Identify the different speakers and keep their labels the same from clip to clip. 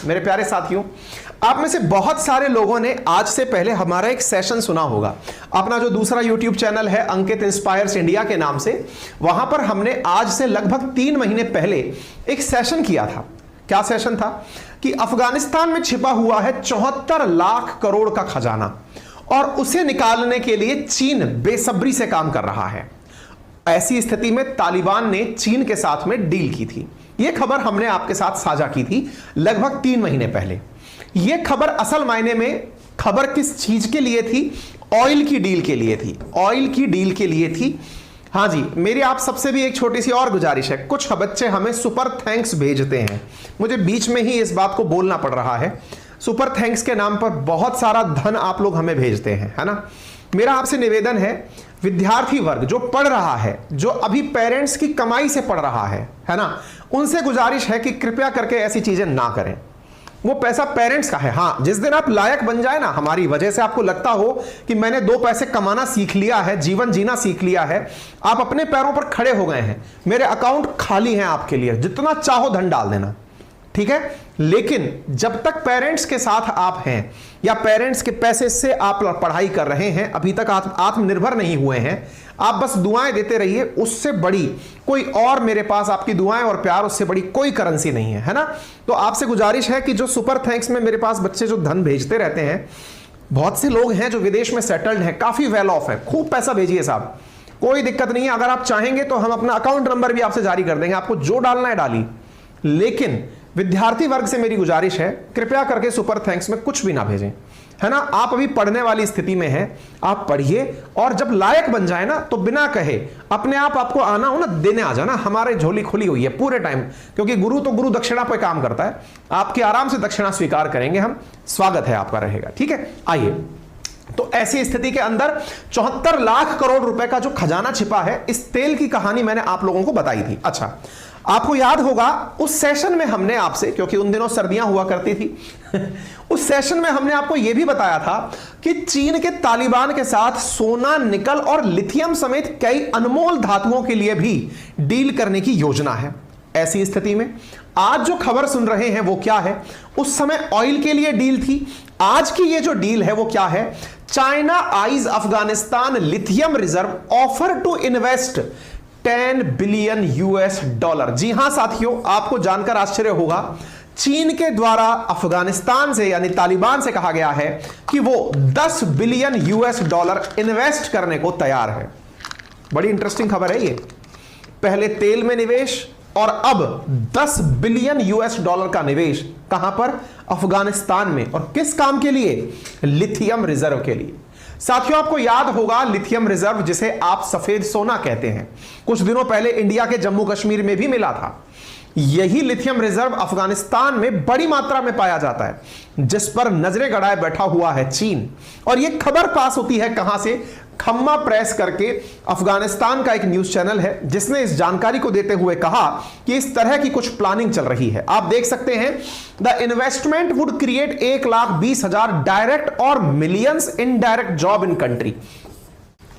Speaker 1: मेरे प्यारे साथियों, आप में से बहुत सारे लोगों ने आज से पहले हमारा एक सेशन सुना होगा। अपना जो दूसरा YouTube चैनल है अंकित इंस्पायर्स इंडिया के नाम से, वहां पर हमने आज से लगभग 3 महीने पहले एक सेशन किया था। क्या सेशन था कि अफगानिस्तान में छिपा हुआ है 74 लाख करोड़ का खजाना और उसे निकालने के लिए चीन बेसब्री से काम कर रहा है। ऐसी स्थिति में तालिबान ने चीन के साथ में डील की थी। यह खबर हमने आपके साथ साझा की थी लगभग 3 महीने पहले। यह खबर असल मायने में खबर किस चीज के लिए थी? ऑयल की डील के लिए थी। ऑयल की डील के लिए थी। हाँ जी, मेरी आप सबसे भी एक छोटी सी और गुजारिश है। कुछ बच्चे हमें सुपर थैंक्स भेजते हैं, मुझे बीच में ही इस बात को बोलना पड़ रहा है। सुपर थैंक्स के नाम पर बहुत सारा धन आप लोग हमें भेजते हैं, है ना। मेरा आपसे निवेदन है, विद्यार्थी वर्ग जो पढ़ रहा है, जो अभी पेरेंट्स की कमाई से पढ़ रहा है ना, उनसे गुजारिश है कि कृपया करके ऐसी चीजें ना करें। वो पैसा पेरेंट्स का है। हाँ, जिस दिन आप लायक बन जाए ना, हमारी वजह से आपको लगता हो कि मैंने 2 पैसे कमाना सीख लिया है, जीवन जीना सीख लिया है, आप अपने पैरों पर खड़े हो गए हैं, मेरे अकाउंट खाली हैं आपके लिए, जितना चाहो धन डाल देना, ठीक है। लेकिन जब तक पेरेंट्स के साथ आप हैं या पेरेंट्स के पैसे से आप पढ़ाई कर रहे हैं, अभी तक आत्मनिर्भर नहीं हुए हैं, आप बस दुआएं देते रहिए। उससे बड़ी कोई और मेरे पास आपकी दुआएं और प्यार, उससे बड़ी कोई करेंसी नहीं है, है ना। तो आपसे गुजारिश है कि जो सुपर थैंक्स में मेरे पास बच्चे जो धन भेजते रहते हैं, बहुत से लोग हैं जो विदेश में सेटल्ड हैं, काफी वेल ऑफ है, खूब पैसा भेजिए साहब, कोई दिक्कत नहीं है। अगर आप चाहेंगे तो हम अपना अकाउंट नंबर भी आपसे जारी कर देंगे, आपको जो डालना है डालिए। लेकिन विद्यार्थी वर्ग से मेरी गुजारिश है, कृपया करके सुपर थैंक्स में कुछ भी ना भेजें, है ना। आप अभी पढ़ने वाली स्थिति में हैं, आप पढ़िए और जब लायक बन जाए ना तो बिना कहे अपने आप आपको आना हो ना, देने आ जाना। हमारे झोली खुली हुई है पूरे टाइम, क्योंकि गुरु तो गुरु दक्षिणा पे काम करता है। आपकी आराम से दक्षिणा स्वीकार करेंगे हम, स्वागत है आपका रहेगा, ठीक है। आइए, तो ऐसी स्थिति के अंदर 74 लाख करोड़ रुपए का जो खजाना छिपा है, इस तेल की कहानी मैंने आप लोगों को बताई थी। अच्छा, आपको याद होगा उस सेशन में हमने आपसे, क्योंकि उन दिनों सर्दियां हुआ करती थी उस सेशन में हमने आपको यह भी बताया था कि चीन के तालिबान के साथ सोना, निकल और लिथियम समेत कई अनमोल धातुओं के लिए भी डील करने की योजना है। ऐसी स्थिति में आज जो खबर सुन रहे हैं वो क्या है? उस समय ऑयल के लिए डील थी, आज की ये जो डील है वो क्या है? China eyes Afghanistan lithium reserve offer to invest $10 billion. जी हां साथियों, आपको जानकर आश्चर्य होगा, चीन के द्वारा अफगानिस्तान से यानी तालिबान से कहा गया है कि वो $10 बिलियन इन्वेस्ट करने को तैयार है। बड़ी इंटरेस्टिंग खबर है ये। पहले तेल में निवेश और अब $10 बिलियन का निवेश कहां पर? अफगानिस्तान में। और किस काम के लिए? लिथियम रिजर्व के लिए। साथियों, आपको याद होगा लिथियम रिजर्व, जिसे आप सफेद सोना कहते हैं, कुछ दिनों पहले इंडिया के जम्मू कश्मीर में भी मिला था। यही लिथियम रिजर्व अफगानिस्तान में बड़ी मात्रा में पाया जाता है, जिस पर नजरें गड़ाए बैठा हुआ है चीन। और यह खबर पास होती है कहां से? खम्मा प्रेस करके अफगानिस्तान का एक न्यूज चैनल है, जिसने इस जानकारी को देते हुए कहा कि इस तरह की कुछ प्लानिंग चल रही है। आप देख सकते हैं, the investment would create 1,20,000 direct और millions indirect job in country.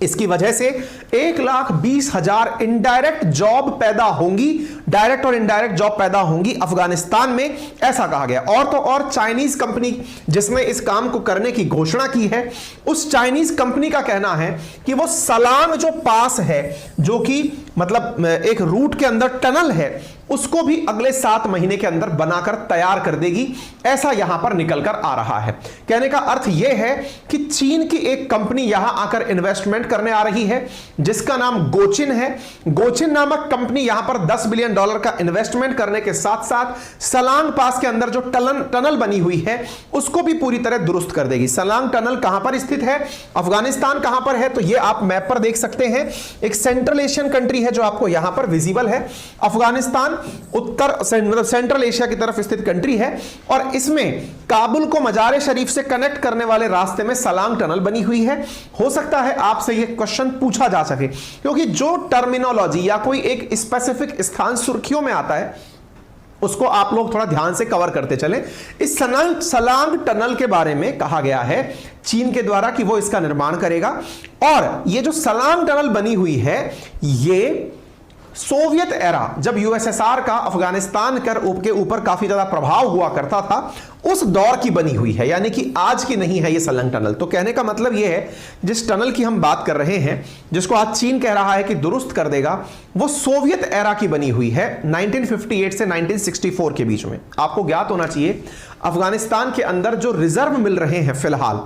Speaker 1: इसकी वजह से 1,20,000 इनडायरेक्ट जॉब पैदा होंगी, डायरेक्ट और इनडायरेक्ट जॉब पैदा होंगी अफगानिस्तान में, ऐसा कहा गया। और तो और चाइनीज कंपनी जिसने इस काम को करने की घोषणा की है, उस चाइनीज कंपनी का कहना है कि वो सलांग जो पास है, जो कि मतलब एक रूट के अंदर टनल है, उसको भी अगले 7 महीने के अंदर बनाकर तैयार कर देगी, ऐसा यहां पर निकलकर आ रहा है। कहने का अर्थ यह है कि चीन की एक कंपनी यहां आकर इन्वेस्टमेंट करने आ रही है, जिसका नाम गोचिन है। गोचिन नामक कंपनी यहां पर $10 बिलियन का इन्वेस्टमेंट करने के साथ साथ सलांग पास के अंदर जो टनल बनी हुई है, उसको भी पूरी तरह दुरुस्त कर देगी। सलांग टनल कहां पर स्थित है? अफगानिस्तान कहां पर है? तो यह आप मैप पर देख सकते हैं। एक सेंट्रल एशियन कंट्री है जो आपको यहां पर विजिबल है। अफगानिस्तान उत्तर सेंट्रल एशिया की तरफ स्थित कंट्री है और इसमें काबुल को मजार शरीफ से कनेक्ट करने वाले रास्ते में सलांग टनल बनी हुई है। हो सकता है आपसे यह क्वेश्चन पूछा जा सके, क्योंकि जो टर्मिनोलॉजी या कोई एक स्पेसिफिक स्थान सुर्खियों में आता है, उसको आप लोग थोड़ा ध्यान से कवर करते चलें। इस सलांग टनल के बारे में कहा गया है चीन के द्वारा कि वो इसका निर्माण करेगा। और ये जो सलांग टनल बनी हुई है, ये सोवियत एरा, जब यूएसएसआर का अफगानिस्तान के ऊपर काफी ज्यादा प्रभाव हुआ करता था, उस दौर की बनी हुई है, यानी कि आज की नहीं है ये सलंग टनल। तो कहने का मतलब ये है, जिस टनल की हम बात कर रहे हैं, जिसको आज चीन कह रहा है कि दुरुस्त कर देगा, वो सोवियत एरा की बनी हुई है, 1958 से 1964 के बीच में। आपको ज्ञात होना चाहिए अफगानिस्तान के अंदर जो रिजर्व मिल रहे हैं फिलहाल,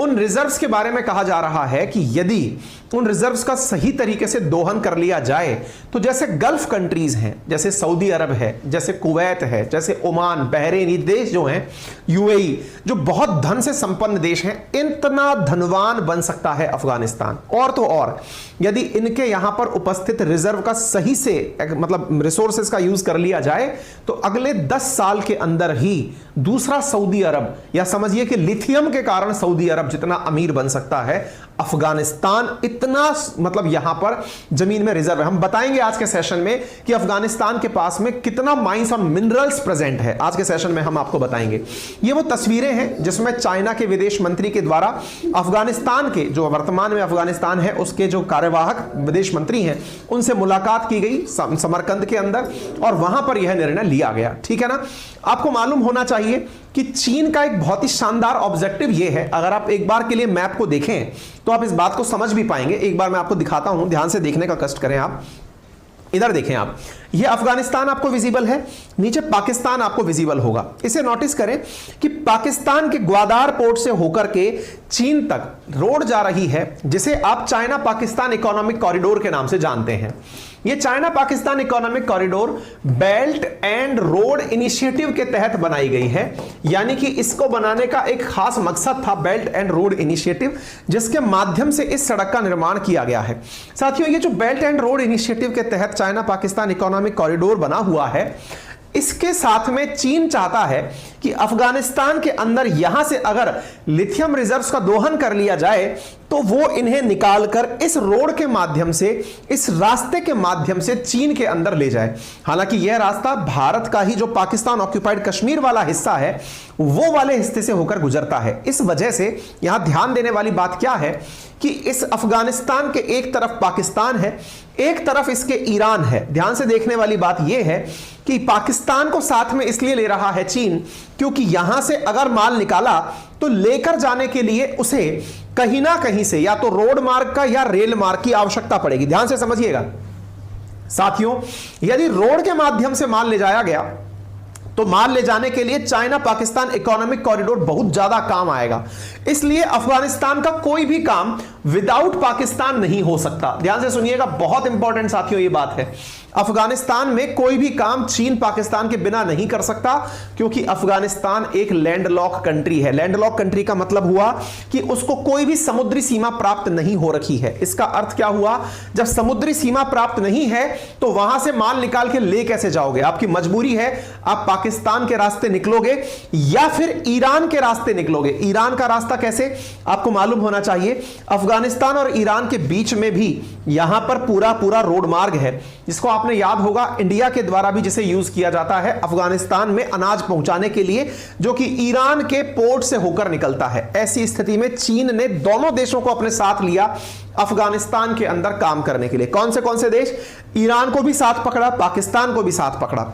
Speaker 1: उन रिजर्व्स के बारे में कहा जा रहा है कि यदि उन रिजर्व्स का सही तरीके से दोहन कर लिया जाए तो जैसे गल्फ कंट्रीज हैं, जैसे सऊदी अरब है, जैसे कुवैत है, जैसे ओमान, बहरीन, ये देश जो हैं, यूएई, जो बहुत धन से संपन्न देश हैं, इतना धनवान बन सकता है अफगानिस्तान। और तो और यदि इनके यहां पर उपस्थित रिजर्व का सही से मतलब रिसोर्सेज का यूज कर लिया जाए तो अगले 10 साल के अंदर ही दूसरा सऊदी अरब, या समझिए कि लिथियम के कारण सऊदी अरब जितना अमीर बन सकता है, अफगानिस्तान इतना मतलब यहां पर जमीन में रिजर्व है। हम बताएंगे आज के सेशन में कि अफगानिस्तान के पास में कितना माइंस और मिनरल्स प्रेजेंट है, आज के सेशन में हम आपको बताएंगे। ये वो तस्वीरें हैं जिसमें चाइना के विदेश मंत्री के द्वारा अफगानिस्तान के, जो वर्तमान में अफगानिस्तान है उसके जो कार्यवाहक विदेश मंत्री हैं, उनसे मुलाकात की गई समरकंद के अंदर, और वहां पर यह निर्णय लिया गया। ठीक है ना। आपको मालूम होना चाहिए कि चीन का एक बहुत ही शानदार ऑब्जेक्टिव यह है, अगर आप एक बार के लिए मैप को देखें तो आप इस बात को समझ भी पाएंगे। एक बार मैं आपको दिखाता हूं, ध्यान से देखने का कष्ट करें आप। इधर देखें आप, ये अफगानिस्तान आपको विजिबल है, नीचे पाकिस्तान आपको विजिबल होगा। इसे नोटिस करें कि पाकिस्तान के ग्वादार पोर्ट से होकर के चीन तक रोड जा रही है, जिसे आप चाइना पाकिस्तान इकोनॉमिक कॉरिडोर के नाम से जानते हैं। ये China Pakistan economic corridor belt and road initiative के तहत बनाई गई है, यानी कि इसको बनाने का एक खास मकसद था, बेल्ट एंड रोड इनिशिएटिव, जिसके माध्यम से इस सड़क का निर्माण किया गया है। साथियों, ये जो बेल्ट एंड रोड इनिशिएटिव के तहत चाइना पाकिस्तान इकोनॉमिक कॉरिडोर बना हुआ है, इसके साथ में चीन चाहता है कि अफगानिस्तान के अंदर यहां से अगर लिथियम रिजर्व्स का दोहन कर लिया जाए तो वो इन्हें निकालकर इस रोड के माध्यम से, इस रास्ते के माध्यम से चीन के अंदर ले जाए। हालांकि यह रास्ता भारत का ही जो पाकिस्तान ऑक्यूपाइड कश्मीर वाला हिस्सा है, वो वाले हिस्से से होकर गुजरता है। इस वजह से यहां ध्यान देने वाली बात क्या है कि इस अफगानिस्तान के एक तरफ पाकिस्तान है, एक तरफ इसके ईरान है। ध्यान से देखने वाली बात यह है कि पाकिस्तान को साथ में इसलिए ले रहा है चीन, क्योंकि यहां से अगर माल निकाला तो लेकर जाने के लिए उसे कहीं ना कहीं से या तो रोड मार्ग का या रेल मार्ग की आवश्यकता पड़ेगी। ध्यान से समझिएगा साथियों, यदि रोड के माध्यम से माल ले जाया गया तो माल ले जाने के लिए चाइना पाकिस्तान इकोनॉमिक कॉरिडोर बहुत ज्यादा काम आएगा। इसलिए अफगानिस्तान का कोई भी काम विदाउट पाकिस्तान नहीं हो सकता। ध्यान से सुनिएगा, बहुत इंपॉर्टेंट साथियों ये बात है। अफगानिस्तान में कोई भी काम चीन पाकिस्तान के बिना नहीं कर सकता, क्योंकि अफगानिस्तान एक लैंडलॉक कंट्री है। लैंडलॉक कंट्री का मतलब हुआ कि उसको कोई भी समुद्री सीमा प्राप्त नहीं हो रखी है। इसका अर्थ क्या हुआ, जब समुद्री सीमा प्राप्त नहीं है तो वहां से माल निकाल के ले कैसे जाओगे? आपकी मजबूरी है, आप पाकिस्तान के रास्ते निकलोगे या फिर ईरान के रास्ते निकलोगे। ईरान का रास्ता कैसे, आपको मालूम होना चाहिए। अफगानिस्तान और ईरान के बीच में भी यहां पर पूरा रोड मार्ग है, जिसको आपने याद होगा इंडिया के द्वारा भी जिसे यूज किया जाता है अफगानिस्तान में अनाज पहुंचाने के लिए, जो कि ईरान के पोर्ट से होकर निकलता है। ऐसी स्थिति में चीन ने दोनों देशों को अपने साथ लिया अफगानिस्तान के अंदर काम करने के लिए। कौन से देश? ईरान को भी साथ पकड़ा, पाकिस्तान को भी साथ पकड़ा।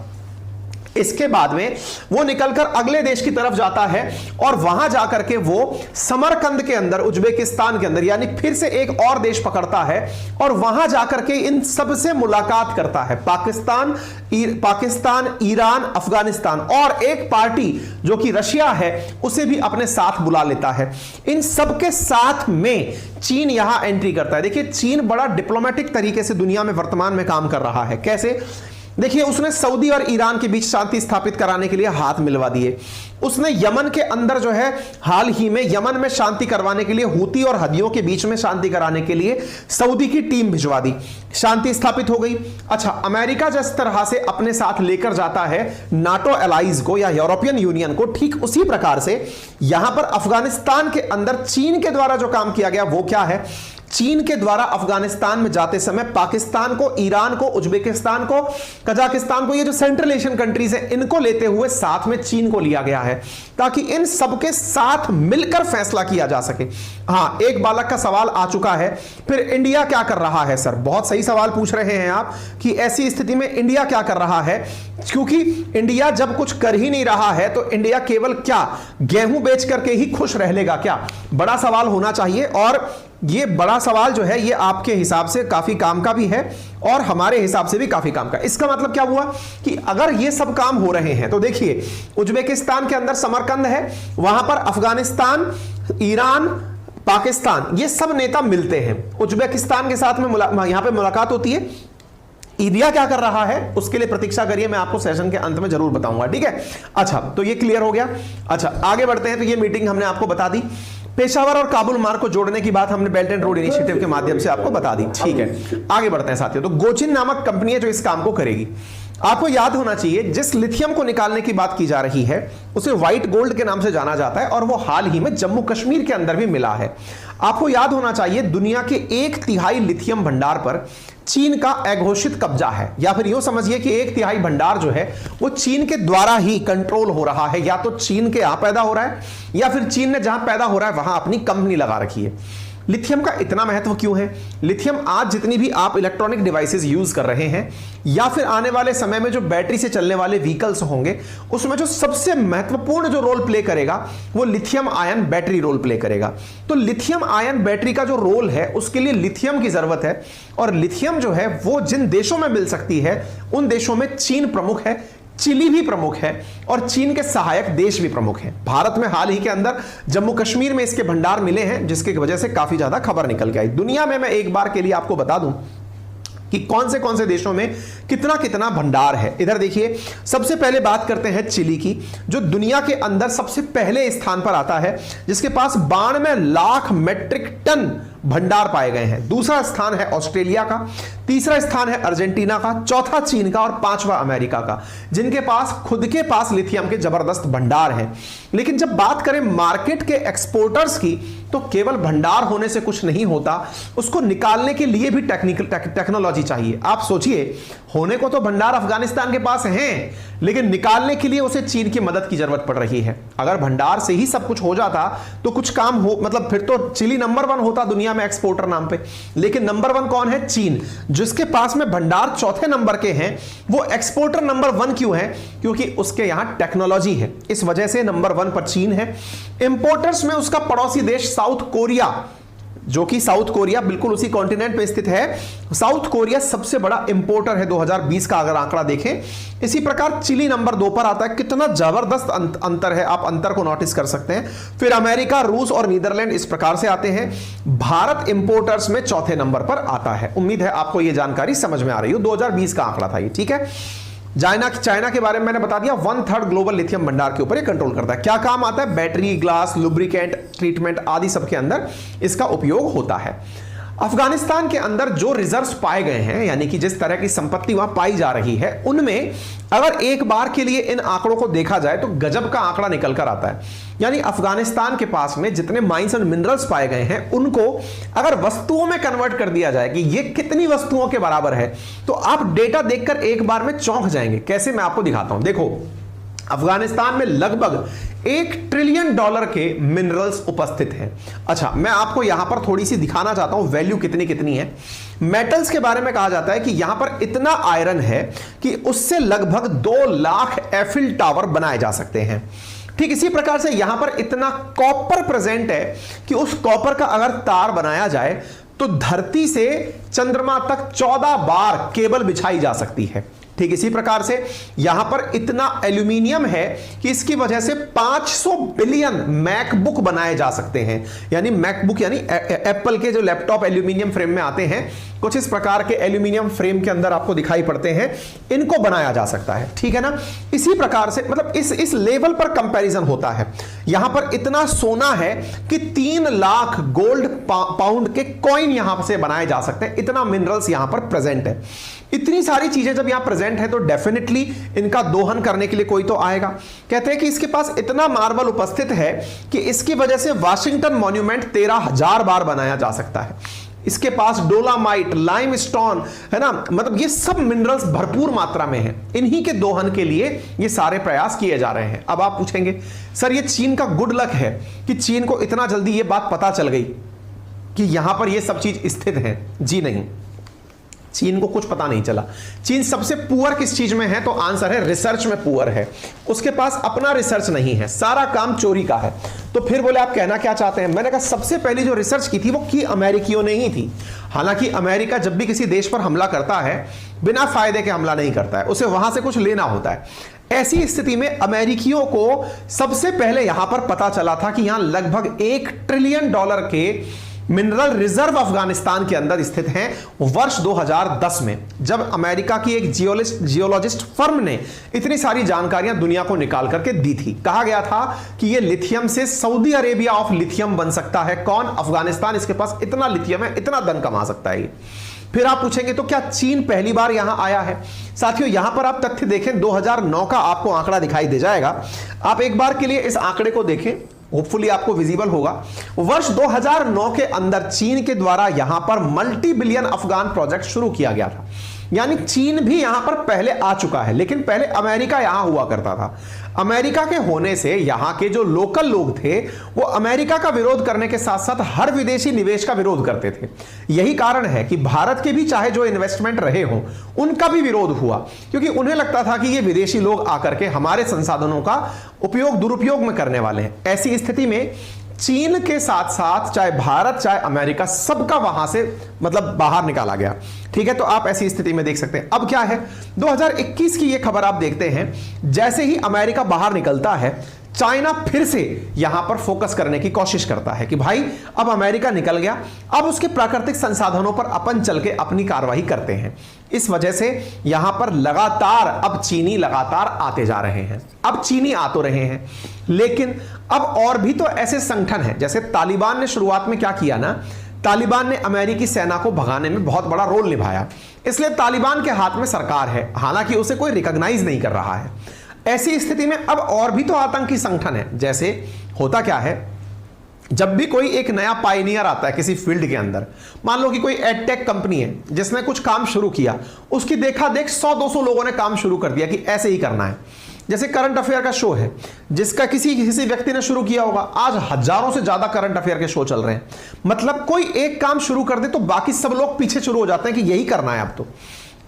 Speaker 1: इसके बाद में वो निकलकर अगले देश की तरफ जाता है और वहां जाकर के वो समरकंद के अंदर, उज्बेकिस्तान के अंदर, यानी फिर से एक और देश पकड़ता है और वहां जाकर के इन सब से मुलाकात करता है। पाकिस्तान, ईरान, अफगानिस्तान और एक पार्टी जो कि रशिया है, उसे भी अपने साथ बुला लेता है। इन सब के साथ में चीन यहां एंट्री करता है। देखिए, चीन बड़ा डिप्लोमेटिक तरीके से दुनिया में वर्तमान में काम कर रहा है। कैसे? देखिए, उसने सऊदी और ईरान के बीच शांति स्थापित कराने के लिए हाथ मिलवा दिए। उसने यमन के अंदर जो है, हाल ही में यमन में शांति करवाने के लिए, हूती और हदियों के बीच में शांति कराने के लिए सऊदी की टीम भिजवा दी। शांति स्थापित हो गई। अच्छा, अमेरिका जिस तरह से अपने साथ लेकर जाता है नाटो एलाइज को या यूरोपियन यूनियन को, ठीक उसी प्रकार से यहां पर अफगानिस्तान के अंदर चीन के द्वारा जो काम किया गया वो क्या है? चीन के द्वारा अफगानिस्तान में जाते समय पाकिस्तान को, ईरान को, उज्बेकिस्तान को, कजाकिस्तान को, ये जो सेंट्रल एशियन कंट्रीज हैं, इनको लेते हुए साथ में चीन को लिया गया है ताकि इन सबके साथ मिलकर फैसला किया जा सके। हां, एक बालक का सवाल आ चुका है, फिर इंडिया क्या कर रहा है? सर बहुत सही सवाल पूछ रहे हैं आप कि ऐसी स्थिति में इंडिया क्या कर रहा है, क्योंकि इंडिया जब कुछ कर ही नहीं रहा है तो इंडिया केवल क्या गेहूं बेच करके ही खुश रह लेगा क्या? बड़ा सवाल होना चाहिए, और ये बड़ा सवाल जो है ये आपके हिसाब से काफी काम का भी है और हमारे हिसाब से भी काफी काम का। इसका मतलब क्या हुआ कि अगर ये सब काम हो रहे हैं तो देखिए, उज्बेकिस्तान के अंदर समरकंद है, वहां पर अफगानिस्तान, ईरान, पाकिस्तान, ये सब नेता मिलते हैं। उज्बेकिस्तान के साथ में यहां पे मुलाकात होती है। इंडिया क्या कर रहा है उसके लिए प्रतीक्षा करिए, मैं आपको सेशन के अंत में जरूर बताऊंगा, ठीक है? अच्छा, तो ये क्लियर हो गया। अच्छा, आगे बढ़ते हैं। तो ये मीटिंग हमने आपको बता दी। पेशावर और काबुल मार्ग को जोड़ने की बात हमने बेल्ट एंड रोड इनिशिएटिव के माध्यम से आपको बता दी, ठीक है? आगे बढ़ते हैं साथियों। तो गोचिन नामक कंपनी है जो इस काम को करेगी। आपको याद होना चाहिए, जिस लिथियम को निकालने की बात की जा रही है उसे व्हाइट गोल्ड के नाम से जाना जाता है, और वो हाल ही में जम्मू कश्मीर के अंदर भी मिला है। आपको याद होना चाहिए, दुनिया के 1/3 लिथियम भंडार पर चीन का अघोषित कब्जा है, या फिर यूं समझिए कि 1/3 भंडार जो है वो चीन के द्वारा ही कंट्रोल हो रहा है। या तो चीन के यहां पैदा हो रहा है, या फिर चीन ने जहां पैदा हो रहा है वहां अपनी कंपनी लगा रखी है। लिथियम का इतना महत्व क्यों है? लिथियम आज जितनी भी आप इलेक्ट्रॉनिक डिवाइसेस यूज कर रहे हैं, या फिर आने वाले समय में जो बैटरी से चलने वाले व्हीकल्स होंगे, उसमें जो सबसे महत्वपूर्ण जो रोल प्ले करेगा वो lithium ion battery role play करेगा। तो लिथियम आयन बैटरी का जो रोल है उसके लिए लिथियम की जरूरत है, और लिथियम जो है वो जिन देशों में मिल सकती है उन देशों में चीन प्रमुख है, चिली भी प्रमुख है, और चीन के सहायक देश भी प्रमुख हैं। भारत में हाल ही के अंदर जम्मू कश्मीर में इसके भंडार मिले हैं, जिसकी वजह से काफी ज्यादा खबर निकल के आई। दुनिया में मैं एक बार के लिए आपको बता दूं कि कौन से देशों में कितना कितना भंडार है। इधर देखिए, सबसे पहले बात करते हैं चिली की, जो दुनिया के अंदर सबसे पहले स्थान पर आता है, जिसके पास 92 लाख मेट्रिक टन भंडार पाए गए हैं। दूसरा स्थान है ऑस्ट्रेलिया का, तीसरा स्थान है अर्जेंटीना का, चौथा चीन का, और पांचवा अमेरिका का, जिनके पास खुद के पास लिथियम के जबरदस्त भंडार हैं। लेकिन जब बात करें मार्केट के एक्सपोर्टर्स की, तो केवल भंडार होने से कुछ नहीं होता, उसको निकालने के लिए भी टेक्नोलॉजी चाहिए। आप सोचिए, होने को तो भंडार अफगानिस्तान के पास हैं, लेकिन निकालने के लिए उसे चीन की मदद की जरूरत पड़ रही है। अगर भंडार से ही सब कुछ हो जाता तो कुछ काम हो, मतलब फिर तो चिली नंबर 1 होता दुनिया में एक्सपोर्टर नाम पे। लेकिन नंबर 1 कौन है? चीन, जिसके पास में भंडार चौथे नंबर के हैं। वो एक्सपोर्टर नंबर 1 क्यों है? क्योंकि उसके यहां टेक्नोलॉजी है, इस वजह से नंबर 1 पर चीन है। इंपोर्टर्स में उसका पड़ोसी देश साउथ कोरिया, जो कि साउथ कोरिया बिल्कुल उसी कॉन्टिनेंट पे स्थित है। साउथ कोरिया सबसे बड़ा इंपोर्टर है 2020 का अगर आंकड़ा देखें। इसी प्रकार चिली नंबर 2 पर आता है। कितना जबरदस्त अंतर है, आप अंतर को नोटिस कर सकते हैं। फिर अमेरिका, रूस और नीदरलैंड इस प्रकार से आते हैं। भारत इंपोर्टर्स में चौथे नंबर पर आता है। उम्मीद है आपको यह जानकारी समझ में आ रही हो। 2020 का आंकड़ा था ये, ठीक है। चाइना के बारे में मैंने बता दिया, 1/3 ग्लोबल लिथियम भंडार के ऊपर ये कंट्रोल करता है। क्या काम आता है? बैटरी, ग्लास, लुब्रिकेंट, ट्रीटमेंट आदि सब के अंदर इसका उपयोग होता है। अफगानिस्तान के अंदर जो रिजर्व्स पाए गए हैं, यानी कि जिस तरह की संपत्ति वहां पाई जा रही है, उनमें अगर एक बार के लिए इन आंकड़ों को देखा जाए तो गजब का आंकड़ा निकल कर आता है। यानी अफगानिस्तान के पास में जितने माइंस एंड मिनरल्स पाए गए हैं, उनको अगर वस्तुओं में कन्वर्ट कर दिया जाए कि ये कितनी वस्तुओं के बराबर है, तो आप डेटा देखकर एक बार में चौंक जाएंगे। कैसे? मैं आपको दिखाता हूं। देखो, अफगानिस्तान में लगभग $1 ट्रिलियन के मिनरल्स उपस्थित हैं। अच्छा, मैं आपको यहां पर थोड़ी सी दिखाना चाहता हूं वैल्यू कितनी कितनी है। मेटल्स के बारे में कहा जाता है कि यहां पर इतना आयरन है कि उससे लगभग 2 लाख एफिल टावर बनाए जा सकते हैं। ठीक इसी प्रकार से यहां पर इतना कॉपर प्रेजेंट है कि उस कॉपर का अगर तार बनाया जाए तो धरती से चंद्रमा तक 14 बार केबल बिछाई जा सकती है। ठीक इसी प्रकार से यहां पर इतना एल्यूमिनियम है कि इसकी वजह से 500 बिलियन मैकबुक बनाए जा सकते हैं। यानी मैकबुक यानी एप्पल के जो लैपटॉप एल्यूमिनियम फ्रेम में आते हैं, कुछ इस प्रकार के एल्यूमिनियम फ्रेम के अंदर आपको दिखाई पड़ते हैं, इनको बनाया जा सकता है। ठीक है ना? इसी प्रकार से मतलब इस लेवल पर कंपैरिजन होता है। यहां पर इतना सोना है कि 3 लाख गोल्ड पाउंड के कॉइन यहां से बनाए जा सकते हैं। इतना मिनरल्स यहां पर प्रेजेंट है। इतनी सारी चीजें जब यहां प्रेजेंट है तो डेफिनेटली इनका दोहन करने के लिए कोई तो आएगा। कहते हैं कि इसके पास इतना मार्बल उपस्थित है कि इसकी वजह से वाशिंगटन मॉन्यूमेंट 13,000 बार बनाया जा सकता है। इसके पास डोलामाइट, लाइमस्टोन है ना, मतलब ये सब मिनरल्स भरपूर मात्रा में हैं। इन्हीं के दोहन के लिए ये सारे प्रयास किए जा रहे हैं। अब आप पूछेंगे सर ये चीन का गुड लक है कि चीन को इतना जल्दी ये बात पता चल गई कि यहां पर ये सब चीज स्थित है। जी नहीं, चीन को कुछ पता नहीं चला। चीन सबसे पुअर किस चीज में है? तो आंसर है रिसर्च में पुअर है। उसके पास अपना रिसर्च नहीं है, सारा काम चोरी का है। तो फिर बोले आप कहना क्या चाहते हैं? मैंने कहा सबसे पहली जो रिसर्च की थी वो की अमेरिकियों ने ही थी। हालांकि अमेरिका जब भी किसी देश पर हमला करता है बिना फायदे के हमला नहीं करता है, उसे वहां से कुछ लेना होता है। ऐसी स्थिति में अमेरिकियों को सबसे पहले यहां पर पता चला था कि यहां लगभग $1 ट्रिलियन के मिनरल रिजर्व अफगानिस्तान के अंदर स्थित हैं। वर्ष 2010 में जब अमेरिका की एक जियोलॉजिस्ट फर्म ने इतनी सारी जानकारियां दुनिया को निकाल करके दी थी, कहा गया था कि ये लिथियम से सऊदी अरेबिया ऑफ लिथियम बन सकता है। कौन? अफगानिस्तान। इसके पास इतना लिथियम है, इतना धन कमा सकता है ये। फिर आप पूछेंगे तो क्या चीन पहली बार यहां आया है? साथियों यहां पर आप तथ्य देखें, 2009 का आपको आंकड़ा दिखाई दे जाएगा। आप एक बार के लिए इस आंकड़े को देखें, होपफुली आपको विजिबल होगा। वर्ष 2009 के अंदर चीन के द्वारा यहां पर मल्टी बिलियन अफगान प्रोजेक्ट शुरू किया गया था। यानी चीन भी यहां पर पहले आ चुका है, लेकिन पहले अमेरिका यहां हुआ करता था। अमेरिका के होने से यहां के जो लोकल लोग थे वो अमेरिका का विरोध करने के साथ साथ हर विदेशी निवेश का विरोध करते थे। यही कारण है कि भारत के भी चाहे जो इन्वेस्टमेंट रहे हों उनका भी विरोध हुआ, क्योंकि उन्हें लगता था कि ये विदेशी लोग आकर के हमारे संसाधनों का उपयोग दुरुपयोग में करने वाले हैं। ऐसी स्थिति में चीन के साथ साथ चाहे भारत चाहे अमेरिका सबका वहां से मतलब बाहर निकाला गया। ठीक है, तो आप ऐसी स्थिति में देख सकते हैं। अब क्या है, 2021 की ये खबर आप देखते हैं, जैसे ही अमेरिका बाहर निकलता है चाइना फिर से यहां पर फोकस करने की कोशिश करता है कि भाई अब अमेरिका निकल गया, अब उसके प्राकृतिक संसाधनों पर अपन चल के अपनी कार्रवाई करते हैं। इस वजह से यहां पर लगातार अब चीनी लगातार आते जा रहे हैं। अब चीनी आ तो रहे हैं, लेकिन अब और भी तो ऐसे संगठन हैं, जैसे तालिबान ने शुरुआत में क्या किया ना, तालिबान ने अमेरिकी सेना को भगाने में बहुत बड़ा रोल निभाया, इसलिए तालिबान के हाथ में सरकार है, हालांकि उसे कोई रिकॉग्नाइज नहीं कर रहा है। ऐसी स्थिति में अब और भी तो आतंकी संगठन है। जैसे होता क्या है, जब भी कोई एक नया पायनियर आता है किसी फील्ड के अंदर, मान लो कि कोई एडटेक कंपनी है जिसने कुछ काम शुरू किया, उसकी देखा देख 100-200 लोगों ने काम शुरू कर दिया कि ऐसे ही करना है। जैसे करंट अफेयर का शो है जिसका किसी व्यक्ति ने शुरू किया होगा, आज हजारों से ज्यादा करंट अफेयर के शो चल रहे हैं। मतलब कोई एक काम शुरू कर दे तो बाकी सब लोग पीछे शुरू हो जाते हैं कि यही करना है अब तो।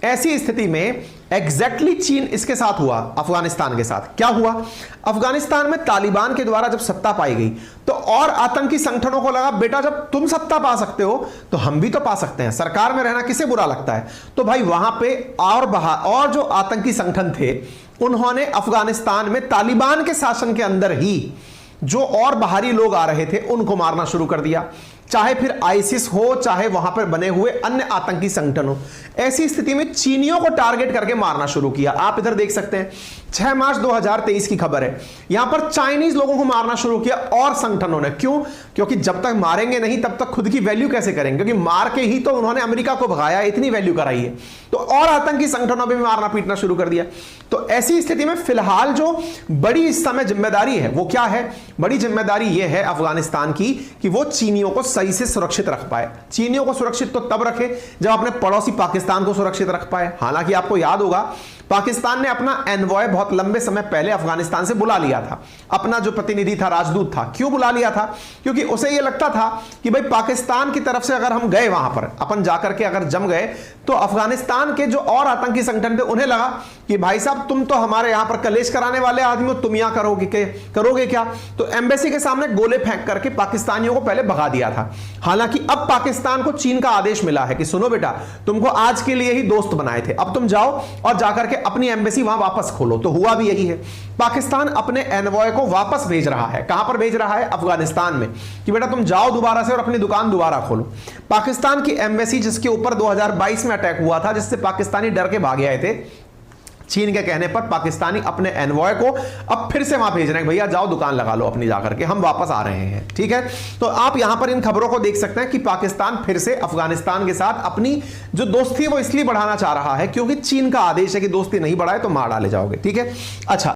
Speaker 1: ऐसी स्थिति में एग्जैक्टली चीन इसके साथ हुआ, अफगानिस्तान के साथ क्या हुआ। अफगानिस्तान में तालिबान के द्वारा जब सत्ता पाई गई तो और आतंकी संगठनों को लगा बेटा जब तुम सत्ता पा सकते हो तो हम भी तो पा सकते हैं, सरकार में रहना किसे बुरा लगता है। तो भाई वहां पे और जो आतंकी संगठन थे उन्होंने अफगानिस्तान में तालिबान के शासन के अंदर ही जो और बाहरी लोग आ रहे थे उनको मारना शुरू कर दिया, चाहे फिर आईसिस हो चाहे वहां पर बने हुए अन्य आतंकी संगठन हो। ऐसी स्थिति में चीनियों को टारगेट करके मारना शुरू किया। आप इधर देख सकते हैं 6 मार्च 2023 की खबर है, यहां पर चाइनीज लोगों को मारना शुरू किया और संगठनों ने। क्यों? क्योंकि जब तक मारेंगे नहीं तब तक खुद की वैल्यू कैसे करेंगे, क्योंकि मार के ही तो उन्होंने अमेरिका को भगाया, इतनी वैल्यू कराई है। तो और आतंकी संगठनों पर भी मारना पीटना शुरू कर दिया। तो ऐसी स्थिति में फिलहाल जो बड़ी इस समय जिम्मेदारी है वो क्या है? बड़ी जिम्मेदारी यह है अफगानिस्तान की कि वो चीनियों को सही से सुरक्षित रख पाए। चीनियों को सुरक्षित तो तब रखे जब अपने पड़ोसी पाकिस्तान को सुरक्षित रख पाए। हालांकि आपको याद होगा पाकिस्तान ने अपना एनवॉय बहुत लंबे समय पहले अफगानिस्तान से बुला लिया था, अपना जो प्रतिनिधि था, राजदूत था। क्यों बुला लिया था? क्योंकि उसे यह लगता था कि भाई पाकिस्तान की तरफ से अगर हम गए वहां पर, अपन जाकर के अगर जम गए तो अफगानिस्तान के जो और आतंकी संगठन थे उन्हें लगा कि भाई साहब तुम तो हमारे यहां पर कलेश कराने वाले आदमी हो, तुम यहां करोगे क्या? तो एम्बेसी के सामने गोले फेंक करके पाकिस्तानियों को पहले भगा दिया था। हालांकि अब पाकिस्तान को चीन का आदेश मिला है कि सुनो बेटा, तुमको आज के लिए ही दोस्त बनाए थे, अब तुम जाओ और जाकर के अपनी एम्बेसी वहां वापस खोलो। तो हुआ भी यही है, पाकिस्तान अपने एनवॉय को वापस भेज रहा है। कहां पर भेज रहा है? अफगानिस्तान में, कि बेटा तुम जाओ दोबारा से और अपनी दुकान दोबारा खोलो। पाकिस्तान की एम्बेसी जिसके ऊपर 2022 में अटैक हुआ था, जिससे पाकिस्तानी डर के भागे आए थे, चीन के कहने पर पाकिस्तानी अपने एनवॉय को अब फिर से वहां भेज रहे हैं, भैया जाओ दुकान लगा लो अपनी जाकर के, हम वापस आ रहे हैं। ठीक है, तो आप यहां पर इन खबरों को देख सकते हैं कि पाकिस्तान फिर से अफगानिस्तान के साथ अपनी जो दोस्ती है वो इसलिए बढ़ाना चाह रहा है क्योंकि चीन का आदेश है कि दोस्ती नहीं बढ़ाए तो मार डाले जाओगे। ठीक है, अच्छा।